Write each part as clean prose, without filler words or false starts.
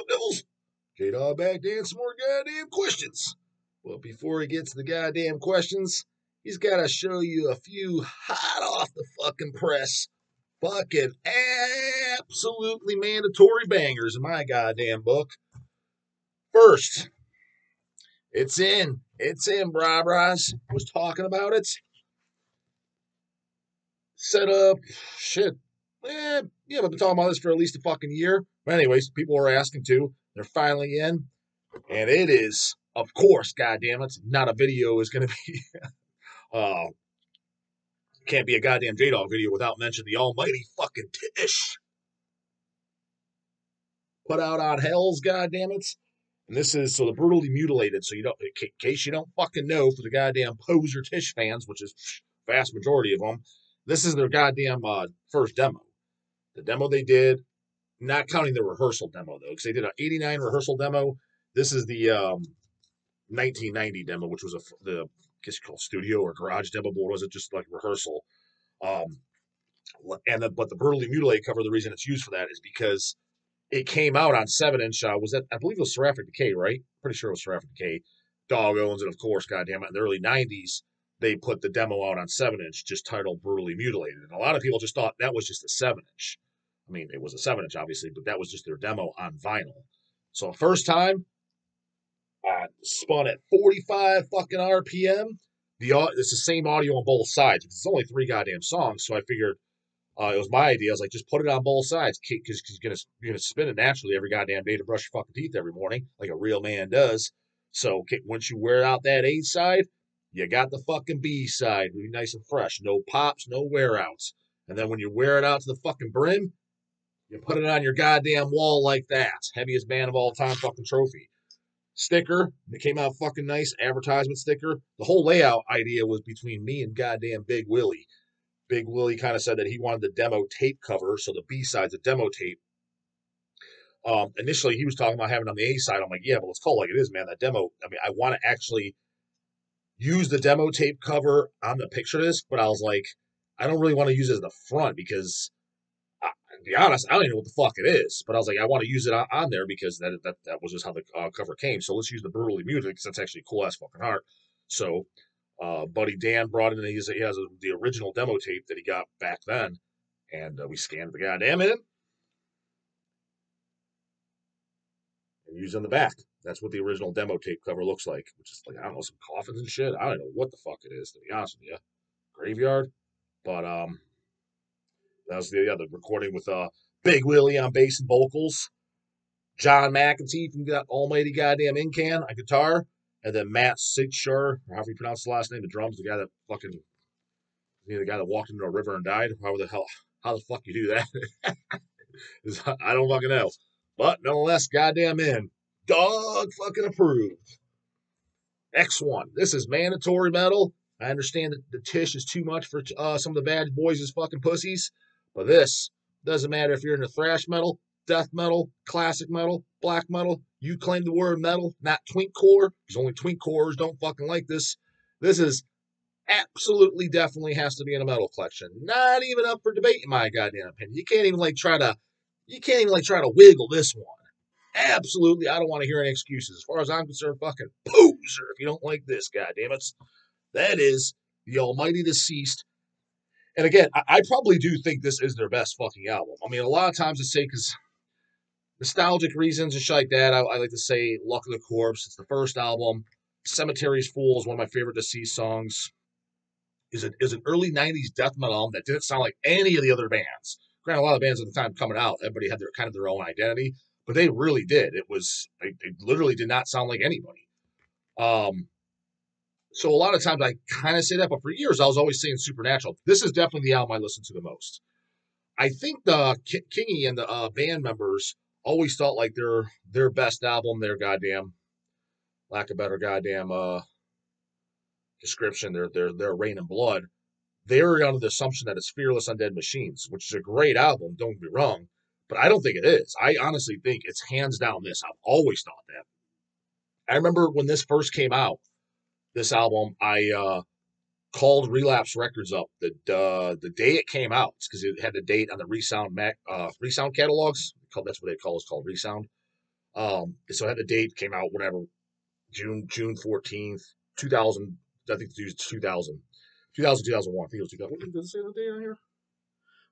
up, devils? J-Dog back to answer more goddamn questions. Well, before he gets to the goddamn questions, he's got to show you a few hot off the fucking press, fucking absolutely mandatory bangers in my goddamn book. First, it's in, Bras was talking about it. Set up, shit. Yeah, I've been talking about this for at least a fucking year. But anyways, people are asking too. They're finally in. And it is, of course, goddamn it, not a video is going to be, can't be a goddamn J-Dog video without mentioning the almighty fucking TISH. Put out on Hell's, goddamn it. And this is, so the brutally mutilated, so you don't, in case you don't fucking know, for the goddamn poser TISH fans, which is vast majority of them, this is their goddamn first demo. The demo they did, not counting the rehearsal demo, though, because they did an 89 rehearsal demo. This is the 1990 demo, which was the, I guess you call it studio or garage demo, but was it just like rehearsal? But the brutally mutilated cover, the reason it's used for that is because it came out on 7-inch. Was that, I believe it was Seraphic Decay, right? Pretty sure it was Seraphic Decay. Dog owns it, of course, goddamn it. In the early 90s, they put the demo out on 7-inch, just titled Brutally Mutilated. And a lot of people just thought that was just a 7-inch. I mean, it was a 7-inch, obviously, but that was just their demo on vinyl. So first time, spun at 45 fucking RPM. It's the same audio on both sides. It's only 3 goddamn songs, so I figured it was my idea. I was like, just put it on both sides, because you're gonna spin it naturally every goddamn day to brush your fucking teeth every morning, like a real man does. So once you wear out that A side, you got the fucking B side, really nice and fresh, no pops, no wear outs. And then when you wear it out to the fucking brim, you put it on your goddamn wall like that. Heaviest band of all time fucking trophy. Sticker, it came out fucking nice, advertisement sticker. The whole layout idea was between me and goddamn Big Willie. Big Willie kind of said that he wanted the demo tape cover, so the B-side's a demo tape. Initially, he was talking about having it on the A side. I'm like, yeah, but let's call it like it is, man. That demo, I mean, I want to actually use the demo tape cover on the picture disc, but I was like, I don't really want to use it as the front because, to be honest, I don't even know what the fuck it is. But I was like, I want to use it on there because that was just how the cover came. So let's use the Brutally Music because that's actually cool ass fucking art. So buddy Dan brought in, he has the original demo tape that he got back then, and we scanned the goddamn in and used on the back. That's what the original demo tape cover looks like, which is like, I don't know, some coffins and shit. I don't know what the fuck it is, to be honest with you. Graveyard. But that was the recording with Big Willie on bass and vocals, John McEntee from that almighty goddamn Incan on guitar, and then Matt Sigshire, or however you pronounce the last name, the drums, the guy that fucking, the guy that walked into a river and died. How the fuck you do that? I don't fucking know. But nonetheless, goddamn in. Dog fucking approved. X1. This is mandatory metal. I understand that the TISH is too much for some of the bad boys' fucking pussies. But this doesn't matter if you're into thrash metal, death metal, classic metal, black metal. You claim the word metal, not twinkcore, because only twinkcorers don't fucking like this. This is absolutely, definitely has to be in a metal collection. Not even up for debate, in my goddamn opinion. You can't even try to wiggle this one. Absolutely, I don't want to hear any excuses. As far as I'm concerned, fucking poser if you don't like this, goddammit. That is the almighty deceased. And again, I probably do think this is their best fucking album. I mean, a lot of times I say, because nostalgic reasons and shit like that, I like to say Luck of the Corpse. It's the first album. Cemetery's Fool is one of my favorite Deceased songs. Is an early 90s death metal album that didn't sound like any of the other bands. Granted, a lot of bands at the time coming out, everybody had their own identity, but they really did. They literally did not sound like anybody. So a lot of times I kind of say that, but for years I was always saying Supernatural. This is definitely the album I listen to the most. I think the Kingy and the band members always felt like their best album, their goddamn, lack of better goddamn description, their Rain and Blood. They're under the assumption that it's Fearless Undead Machines, which is a great album, don't get me wrong, but I don't think it is. I honestly think it's hands down this. I've always thought that. I remember when this first came out, this album, I called Relapse Records up the day it came out, because it had the date on the Resound catalogs. That's what they call it. It's called Resound. So I had the date, came out, whatever, June 14th, 2000. I think it was 2000, 2001. I think it was 2000. What did it say the date on here?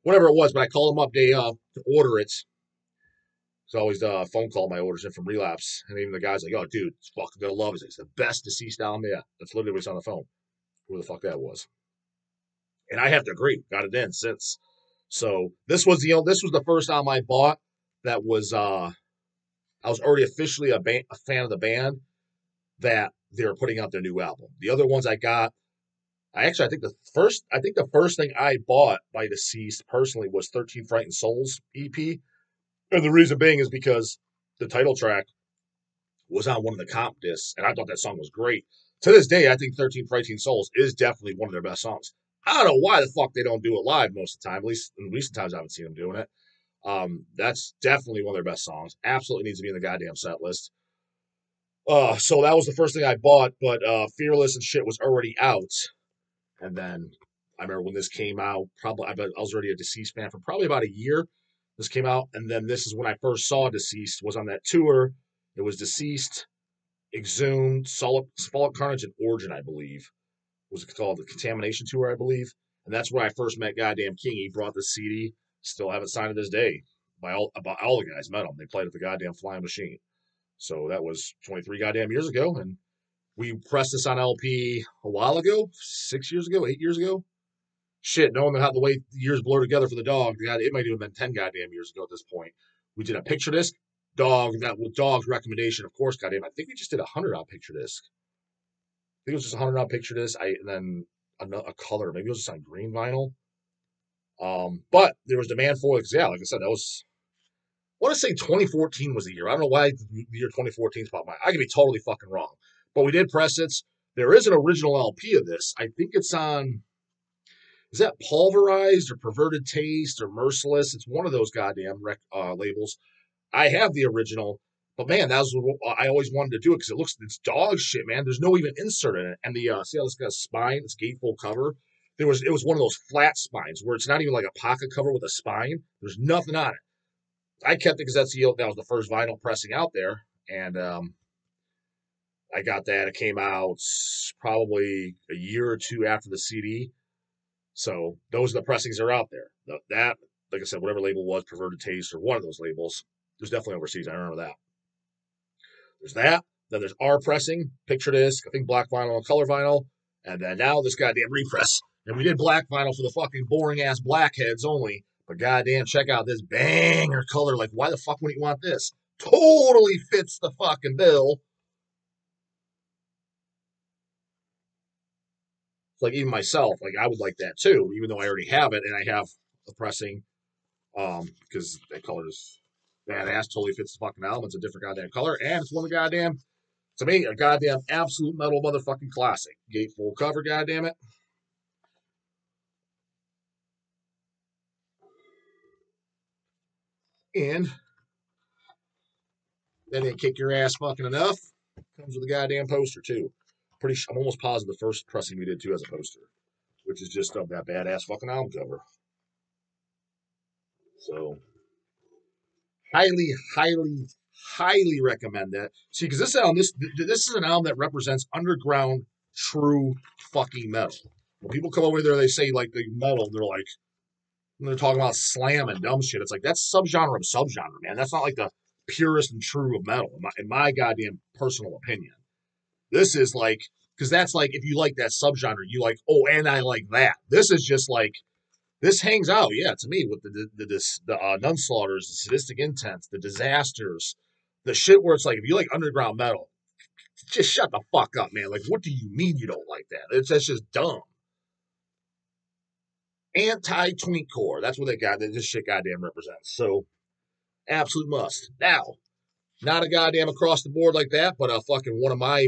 Whatever it was, but I called them up. They to order it. So I always phone call my orders in from Relapse, and even the guy's like, "Oh, dude, it's fucking gonna love it. It's the best deceased album." Yeah, that's literally what's on the phone. Who the fuck that was? And I have to agree, got it in since. So this was the first album I bought that was I was already officially a fan of the band that they were putting out their new album. The other ones I got, I think the first thing I bought by Deceased personally was 13 Frightened Souls EP. And the reason being is because the title track was on one of the comp discs, and I thought that song was great. To this day, I think 13 Frightened Souls is definitely one of their best songs. I don't know why the fuck they don't do it live most of the time. At least in recent times, I haven't seen them doing it. That's definitely one of their best songs. Absolutely needs to be in the goddamn set list. So that was the first thing I bought, but Fearless and shit was already out. And then I remember when this came out, probably I was already a Deceased fan for probably about a year. This came out, and then this is when I first saw Deceased, was on that tour. It was Deceased, Exhumed, Solid Carnage, and Origin, I believe. Was it called the Contamination Tour, I believe? And that's where I first met Goddamn King. He brought the CD. Still haven't signed it this day. About all the guys met him. They played at the goddamn Flying Machine. So that was 23 goddamn years ago, and we pressed this on LP a while ago, 6 years ago, 8 years ago. Shit, knowing how the way years blur together for the dog, God, it might even have been 10 goddamn years ago at this point. We did a picture disc, that with dog's recommendation, of course, goddamn. I think we just did 100 on picture disc. I think it was just 100 on picture disc. And then a color, maybe it was just on green vinyl. But there was demand for it because, yeah, like I said, that was, I want to say 2014 was the year. I don't know why the year 2014 is popped my. I could be totally fucking wrong, but we did press it. There is an original LP of this. I think it's on. Is that Pulverized or Perverted Taste or Merciless? It's one of those goddamn labels. I have the original, but man, that was what I always wanted to do it because it's dog shit, man. There's no even insert in it, and the see how this got a spine, this gatefold cover. It was one of those flat spines where it's not even like a pocket cover with a spine. There's nothing on it. I kept it because that was the first vinyl pressing out there, and I got that. It came out probably a year or two after the CD. So those are the pressings that are out there. That, like I said, whatever label was, Perverted Taste or one of those labels, there's definitely overseas. I remember that. There's that. Then there's our pressing, picture disc, I think black vinyl and color vinyl, and then now this goddamn repress. And we did black vinyl for the fucking boring ass blackheads only. But goddamn, check out this banger color. Like, why the fuck wouldn't you want this? Totally fits the fucking bill. Like even myself, like I would like that too, even though I already have it and I have the pressing, because that color is badass, totally fits the fucking album. It's a different goddamn color, and it's one of the goddamn, to me, a goddamn absolute metal motherfucking classic. Gatefold cover, goddamn it. And that didn't kick your ass fucking enough. Comes with a goddamn poster too. I'm almost positive the first pressing we did too has a poster, which is just of that badass fucking album cover. So highly, highly, highly recommend that. See, because this is an album that represents underground, true fucking metal. When people come over there, they say like the metal, they're like, when they're talking about slam and dumb shit. It's like that's subgenre of subgenre, man. That's not like the purest and true of metal, in my goddamn personal opinion. This is like, because that's like if you like that subgenre, you like, oh, and I like that. This is just like this hangs out, yeah, to me with the Nunslaughters, the Sadistic Intents, the Disasters, the shit where it's like if you like underground metal, just shut the fuck up, man. Like, what do you mean you don't like that? That's just dumb. Anti-twinkcore, that's what this shit goddamn represents. So, absolute must. Now, not a goddamn across the board like that, but a fucking one of my.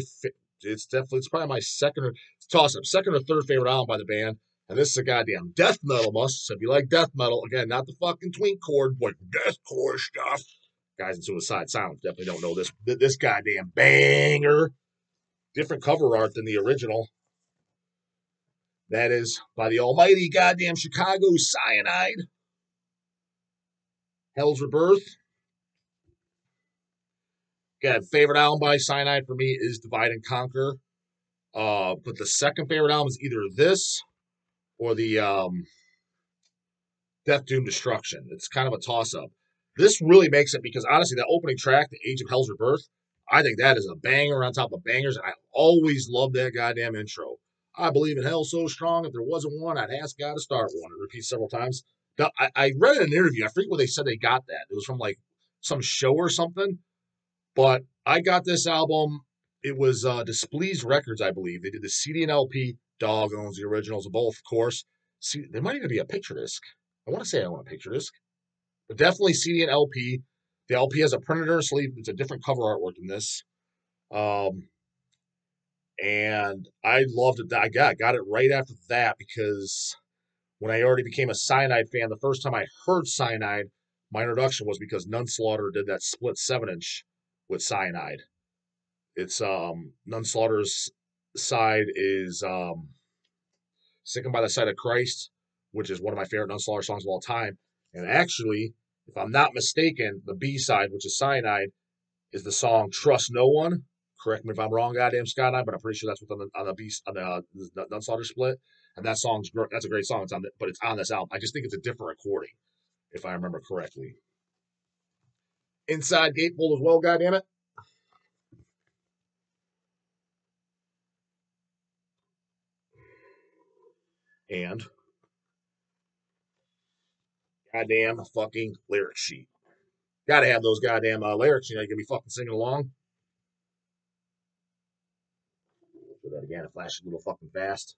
It's probably my second or third favorite album by the band. And this is a goddamn death metal must. So if you like death metal, again, not the fucking twinkcore, like deathcore stuff. Guys in Suicide Silence definitely don't know this goddamn banger. Different cover art than the original. That is by the almighty goddamn Chicago Cyanide. Hell's Rebirth. Yeah, favorite album by Cyanide for me is Divide and Conquer. But the second favorite album is either this or the Death Doom Destruction. It's kind of a toss up. This really makes it because honestly, that opening track, The Age of Hell's Rebirth, I think that is a banger on top of bangers. I always love that goddamn intro. I believe in hell so strong. If there wasn't one, I'd ask God to start one. It repeats several times. Now, I read in an interview. I forget where they said they got that. It was from like some show or something. But I got this album. It was Displeased Records, I believe. They did the CD and LP. Dog owns the originals of both, of course. See, there might even be a picture disc. I want to say I want a picture disc, but definitely CD and LP. The LP has a printed sleeve. It's a different cover artwork than this. And I loved it. I got it right after that because when I already became a Cyanide fan, the first time I heard Cyanide, my introduction was because Nunslaughter did that split 7-inch with Cyanide. It's Nunslaughter's side is Sickened by the Sight of Christ, which is one of my favorite Nunslaughter songs of all time. And actually, if I'm not mistaken, the B side, which is Cyanide, is the song Trust No One. Correct me if I'm wrong, goddamn Cyanide, but I'm pretty sure that's what's on the Nunslaughter split. And that's a great song. But it's on this album. I just think it's a different recording, if I remember correctly. Inside Gatefold as well, goddamn it. And goddamn fucking lyric sheet. Gotta have those goddamn lyrics. You can be fucking singing along. Do that again. It flashes a little fucking fast.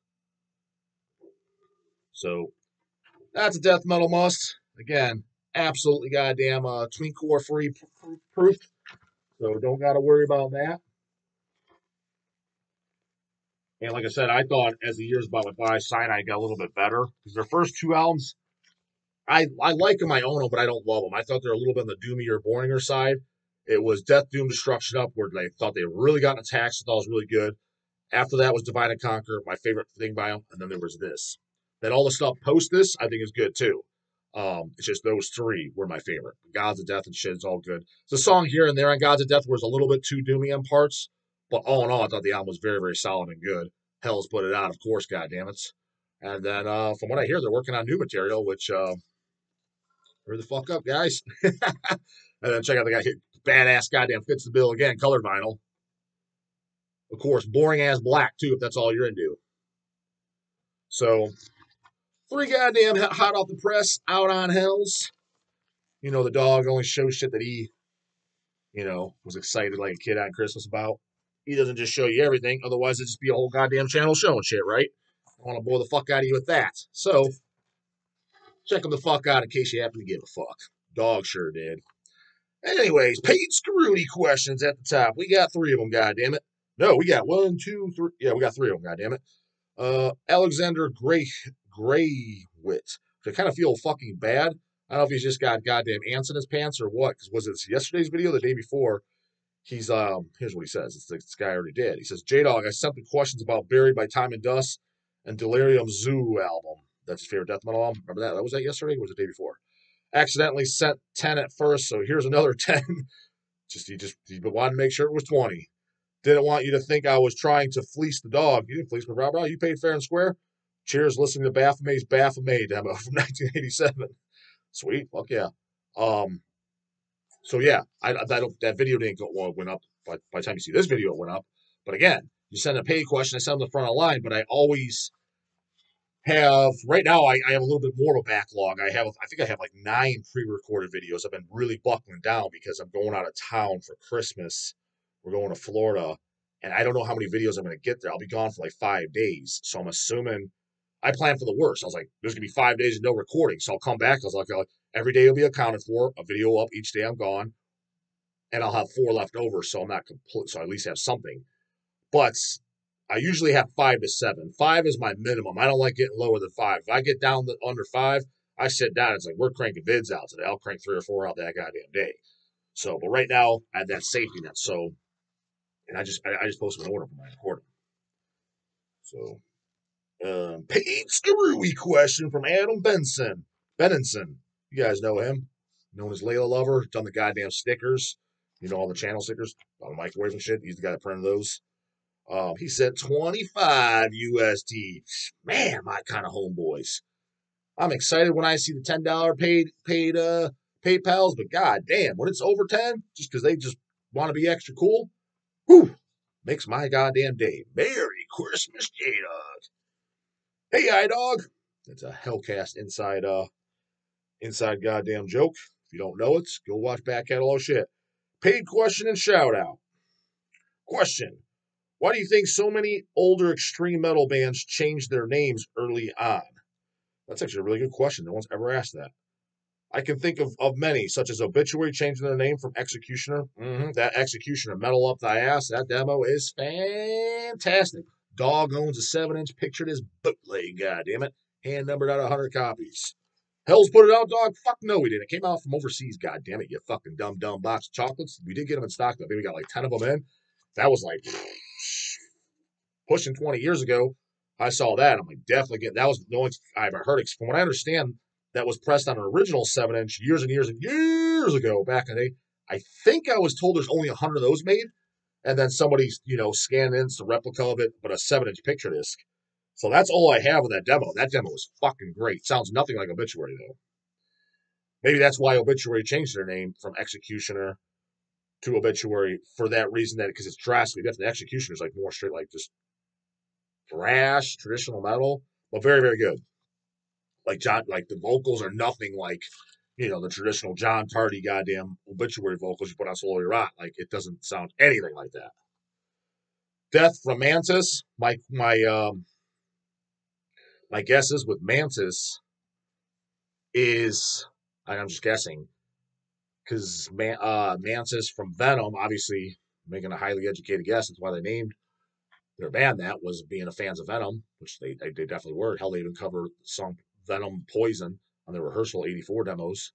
So that's a death metal must. Again, absolutely goddamn twink-core free proof. So don't gotta worry about that. And like I said, I thought as the years went by, Cyanide got a little bit better because their first two albums, I like them, I own them, but I don't love them. I thought they're a little bit on the doomier, boringer side. It was Death, Doom, Destruction Up, where they thought they really got attacks. I thought it was really good. After that was Divide and Conquer, my favorite thing by them, and then there was this. Then all the stuff post this, I think is good too. It's just those three were my favorite. Gods of Death and shit is all good. The song here and there on Gods of Death was a little bit too doomy on parts, but all in all, I thought the album was very, very solid and good. Hell's put it out, of course, goddammit. And then from what I hear, they're working on new material, which hurry the fuck up, guys. And then check out the guy here. Badass goddamn fits the bill again, colored vinyl. Of course, boring ass black too, if that's all you're into. So, three goddamn hot off the press, out on Hells. The dog only shows shit that he, was excited like a kid on Christmas about. He doesn't just show you everything, otherwise it'd just be a whole goddamn channel showing shit, right? I want to blow the fuck out of you with that. So, check him the fuck out in case you happen to give a fuck. Dog sure did. Anyways, paid Scrooty questions at the top. We got three of them, goddammit. No, we got 1, 2, 3. Yeah, we got three of them, goddammit. Alexander Graywit. I kind of feel fucking bad. I don't know if he's just got goddamn ants in his pants or what. Because was it yesterday's video, the day before? Here's what he says. This guy already did. He says, J-Dog, I sent the questions about Buried by Time and Dust and Delirium Zoo album. That's his favorite death metal album. Remember that? Was that yesterday or was it the day before? Accidentally sent 10 at first, so here's another 10. He wanted to make sure it was 20. Didn't want you to think I was trying to fleece the dog. You didn't fleece me, Rob. You paid fair and square. Cheers, listening to Baphomet's Baphomet demo from 1987. Sweet, fuck yeah. So yeah, that video didn't went up by the time you see this video, it went up. But again, you send a paid question, I send them the front of the line, but I always have right now. I have a little bit more of a backlog. I think I have like 9 pre-recorded videos. I've been really buckling down because I'm going out of town for Christmas. We're going to Florida, and I don't know how many videos I'm going to get there. I'll be gone for like 5 days, so I'm assuming I plan for the worst. I was like, there's going to be 5 days of no recording, so I'll come back. I was like, every day will be accounted for. A video up each day I'm gone, and I'll have 4 left over, so I'm not complete. So I at least have something, but I usually have 5 to 7. 5 is my minimum. I don't like getting lower than 5. If I get down to under 5, I sit down. It's like, we're cranking vids out today. I'll crank 3 or 4 out that goddamn day. So, but right now, I have that safety net. So, and I just posted an order for my recording. So, paid Screwy question from Adam Benson. You guys know him. Known as Layla Lover. Done the goddamn stickers. You know, all the channel stickers on the microwave and shit. He's the guy that printed those. He said 25 USD. Man, my kind of homeboys. I'm excited when I see the $10 paid PayPals, but god damn, when it's over 10, just because they just want to be extra cool, whew, makes my goddamn day. Merry Christmas, J-Dog. Hey, I-Dog. It's a Hellcast inside goddamn joke. If you don't know it, go watch back catalog shit. Paid question and shout out. Question. Why do you think so many older extreme metal bands changed their names early on? That's actually a really good question. No one's ever asked that. I can think of many, such as Obituary changing their name from Executioner. That Executioner, Metal Up Thy Ass, that demo is fantastic. Dog owns a 7-inch pictured as bootleg, goddammit. Hand numbered out 100 copies. Hell's put it out, dog? Fuck no, we didn't. It came out from overseas, goddammit, you fucking dumb box of chocolates. We did get them in stock, though. I think we got like 10 of them in. That was like pushing 20 years ago. I saw that. I'm like, definitely getting that was the only I've ever heard. From what I understand, that was pressed on an original 7-inch years and years and years ago back in the day. I think I was told there's only 100 of those made, and then somebody, scanned in the replica of it, but a 7-inch picture disc. So that's all I have of that demo. That demo was fucking great. Sounds nothing like Obituary, though. Maybe that's why Obituary changed their name from Executioner to Obituary for that reason, that because it's drastically different. The Executioner is like more straight, like just thrash, traditional metal, but very, very good. Like the vocals are nothing like, the traditional John Tardy goddamn Obituary vocals you put on Slowly Rot. Like, it doesn't sound anything like that. Death from Mantis. My guess is with Mantis is, I'm just guessing, because Mantis from Venom, obviously making a highly educated guess. That's why they named their band that, was being a fans of Venom, which they definitely were. Hell, they even covered the song Venom Poison on their Rehearsal 84 demos.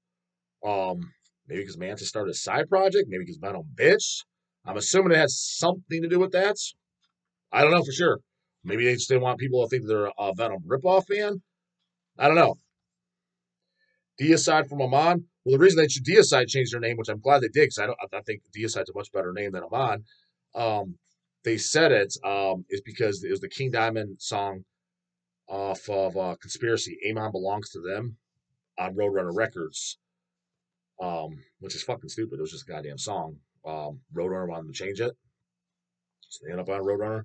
Maybe because Mantis started a side project, maybe because Venom bitched. I'm assuming it has something to do with that. I don't know for sure. Maybe they just didn't want people to think they're a Venom ripoff band. I don't know. Deicide from Amon. Well, the reason Deicide changed their name, which I'm glad they did, because I think Deicide's a much better name than Amon. They said it is because it was the King Diamond song off of Conspiracy. Amon Belongs to Them on Roadrunner Records, which is fucking stupid. It was just a goddamn song. Roadrunner wanted to change it, so they ended up on Roadrunner.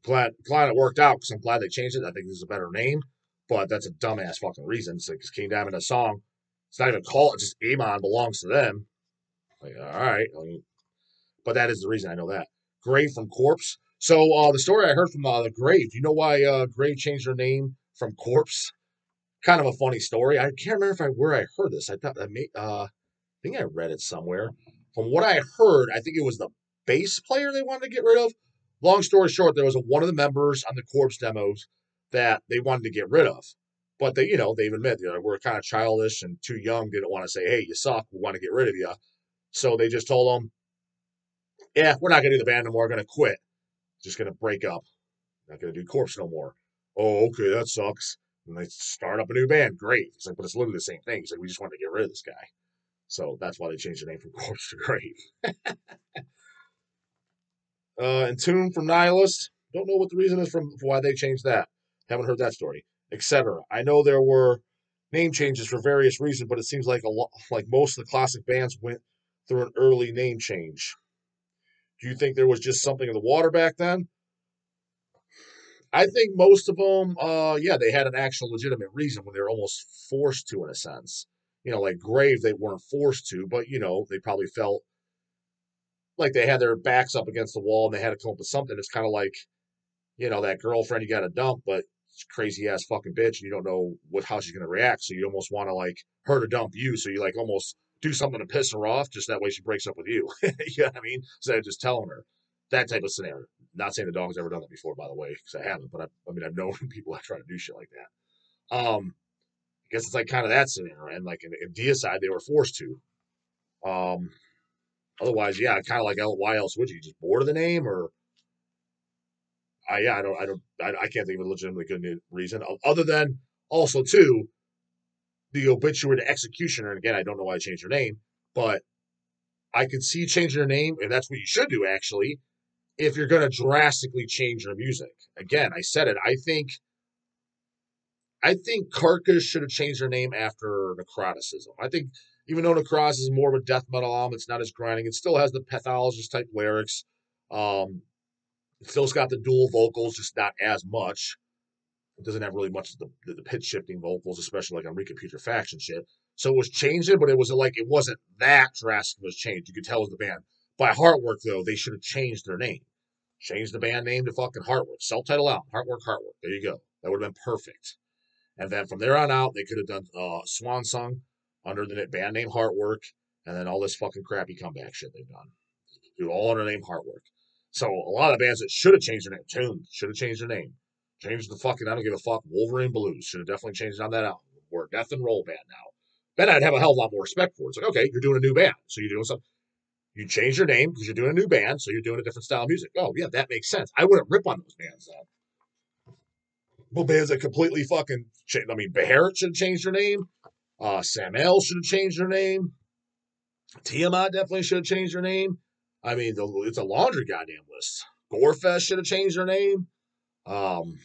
Glad it worked out, because I'm glad they changed it. I think this is a better name, but that's a dumbass fucking reason. It's like King Diamond a song. It's not even called. It's just Amon Belongs to Them. Like, all right, but that is the reason I know that. Grave from Corpse. So the story I heard from the Grave. You know why Grave changed their name from Corpse? Kind of a funny story. I can't remember where I heard this. I thought I think I read it somewhere. From what I heard, I think it was the bass player they wanted to get rid of. Long story short, there was one of the members on the Corpse demos that they wanted to get rid of. But they even admit, we're kind of childish and too young, didn't want to say, hey, you suck, we want to get rid of you. So they just told them, yeah, we're not going to do the band no more, we're going to quit. Just going to break up. Not going to do Corpse no more. Oh, okay, that sucks. And they start up a new band. Great. It's like, but it's literally the same thing. It's like, we just wanted to get rid of this guy. So that's why they changed the name from Corpse to Grave. Entomb from Nihilist. Don't know what the reason is for why they changed that. Haven't heard that story. Etc. I know there were name changes for various reasons, but it seems like like most of the classic bands went through an early name change. Do you think there was just something in the water back then? I think most of them, yeah, they had an actual legitimate reason when they were almost forced to, in a sense. Like Grave, they weren't forced to, but they probably felt like they had their backs up against the wall and they had to come up with something. It's kind of like, that girlfriend you got to dump, but it's crazy ass fucking bitch, and you don't know how she's gonna react. So you almost want to like her to dump you. So you like almost do something to piss her off, just that way she breaks up with you. You know what I mean? Instead of just telling her. That type of scenario. Not saying the dog's ever done that before, by the way, because I haven't. But I've known people that try to do shit like that. I guess it's like kind of that scenario, and like in Deicide, they were forced to. Otherwise, yeah, kind of like why else would you? Just bored of the name, or I can't think of a legitimately good reason other than also too the Obituary to Executioner. And again, I don't know why I changed her name, but I could see changing your name, and that's what you should do, actually, if you're going to drastically change your music. Again, I said it. I think Carcass should have changed their name after Necroticism. I think even though Necrotis is more of a death metal album, it's not as grinding. It still has the pathologist type lyrics. Um, it still's got the dual vocals, just not as much. It doesn't have really much of the pitch shifting vocals, especially like on Recomputerfaction shit. So it was changing, but it was like it wasn't that drastic of a change. You could tell it was the band. By Heartwork, though, they should have changed their name. Changed the band name to fucking Heartwork. Self-titled album. Heartwork. There you go. That would have been perfect. And then from there on out, they could have done Swan Song under the band name Heartwork, and then all this fucking crappy comeback shit they've done. Do all under the name Heartwork. So a lot of bands that should have changed their name, Tomb should have changed their name. Changed the fucking, I don't give a fuck, Wolverine Blues should have definitely changed on that album. We're a death and roll band now. Then I'd have a hell of a lot more respect for it. It's like, okay, you're doing a new band, so you're doing something. You change your name because you're doing a new band, so you're doing a different style of music. Oh, yeah, that makes sense. I wouldn't rip on those bands, though. Well, bands that completely fucking changed. I mean, Beharit should have changed their name. Sam L should have changed their name. Tiamat definitely should have changed their name. I mean, it's a laundry goddamn list. Gorefest should have changed their name. You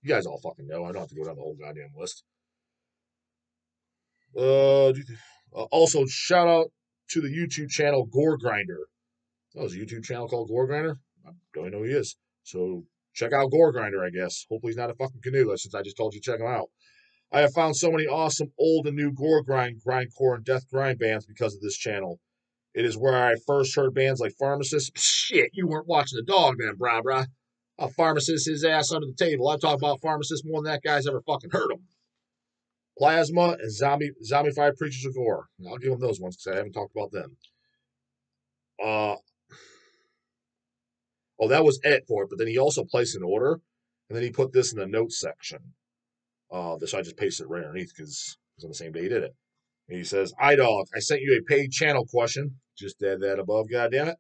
guys all fucking know. I don't have to go down the whole goddamn list. Also, shout out to the YouTube channel Gore Grinder. Oh, there's a YouTube channel called Gore Grinder? I don't even know who he is. So check out Gore Grinder, I guess. Hopefully he's not a fucking canoe, since I just told you to check him out. I have found so many awesome old and new gore grindcore, and death grind bands because of this channel. It is where I first heard bands like Pharmacist. Shit, you weren't watching the dog then, brah. A Pharmacist, his ass under the table. I talk about Pharmacist more than that guy's ever fucking heard him. Plasma and Zombified Preachers of Gore. I'll give them those ones because I haven't talked about them. That was it for it, but then he also placed an order, and then he put this in the notes section. So I just pasted it right underneath because it was on the same day he did it. And he says, iDog, I sent you a paid channel question. Just add that above, goddammit.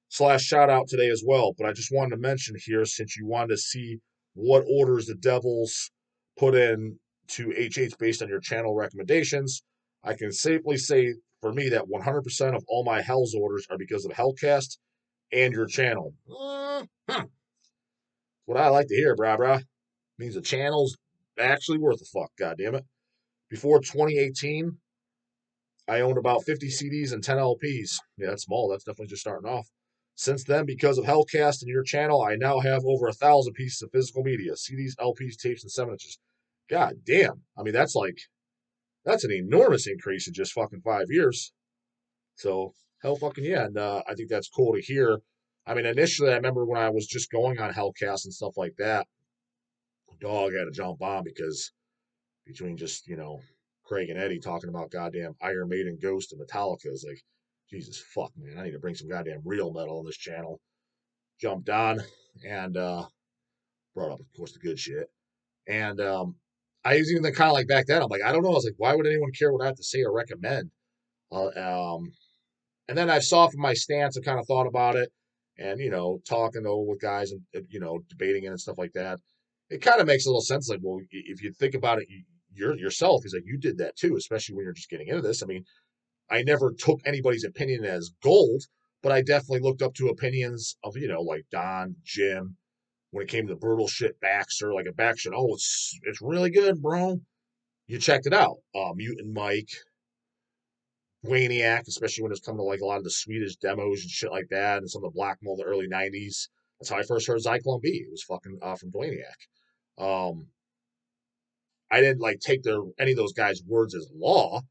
/ shout out today as well. But I just wanted to mention here, since you wanted to see what orders the Devils put in to HH based on your channel recommendations, I can safely say for me that 100% of all my Hell's orders are because of Hellcast and your channel. What I like to hear, brah. Means the channel's actually worth a fuck, goddammit. Before 2018, I owned about 50 CDs and 10 LPs. Yeah, that's small. That's definitely just starting off. Since then, because of Hellcast and your channel, I now have over 1,000 pieces of physical media, CDs, LPs, tapes, and 7-inches. God damn. I mean, that's an enormous increase in just fucking 5 years. So, hell fucking yeah. And I think that's cool to hear. I mean, initially, I remember when I was just going on Hellcast and stuff like that, dog had to jump on because between just, Craig and Eddie talking about goddamn Iron Maiden, Ghost, and Metallica is like, Jesus fuck, man, I need to bring some goddamn real metal on this channel. Jumped on and brought up, of course, the good shit. And I was even kind of like back then, I'm like, I don't know. I was like, why would anyone care what I have to say or recommend? And then I softened my stance and kind of thought about it and, talking with guys and, debating it and stuff like that. It kind of makes a little sense. Like, well, if you think about it, yourself, he's like, you did that too, especially when you're just getting into this. I mean, I never took anybody's opinion as gold, but I definitely looked up to opinions of, like Don, Jim, when it came to the brutal shit, Baxter, like a Baxter. Oh, it's really good, bro. You checked it out. Mutant Mike, Waniac, especially when it was coming to like a lot of the Swedish demos and shit like that, and some of the black metal of the early 90s. That's how I first heard Zyklon B. It was fucking from Dwaniac. I didn't like take any of those guys' words as law,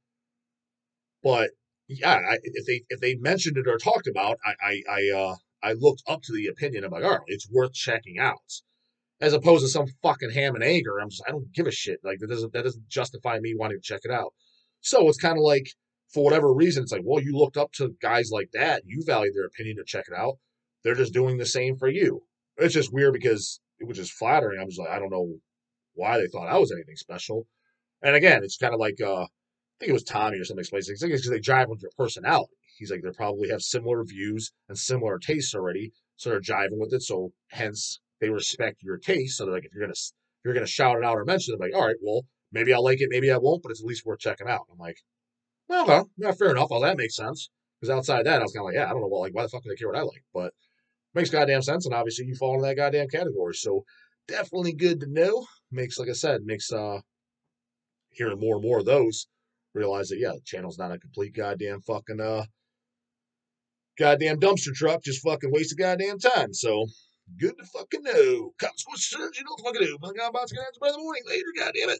but yeah, if they mentioned it or talked about, I looked up to the opinion. I'm like, all right, it's worth checking out, as opposed to some fucking ham and egger. I don't give a shit. Like that doesn't justify me wanting to check it out. So it's kind of like, for whatever reason, it's like, well, you looked up to guys like that, you valued their opinion to check it out. They're just doing the same for you. It's just weird because it was just flattering. I'm just like, I don't know why they thought I was anything special. And again, it's kind of like I think it was Tommy or something explains it. It's because they jive with your personality. He's like, they probably have similar views and similar tastes already, so they're jiving with it. So hence they respect your taste. So they're like, if you're gonna shout it out or mention it, like, all right, well, maybe I'll like it, maybe I won't, but it's at least worth checking out. I'm like, Okay, yeah, fair enough. All that makes sense. Because outside that, I was kind of like, yeah, I don't know, well, like, why the fuck do they care what I like? But makes goddamn sense, and obviously you fall into that goddamn category. So definitely good to know. Makes, like I said, makes hearing more and more of those realize that yeah, the channel's not a complete goddamn fucking goddamn dumpster truck, just fucking waste of goddamn time. So good to fucking know. Consequences, you know what the fuck to do. Fucking about to by the morning later, goddamn it.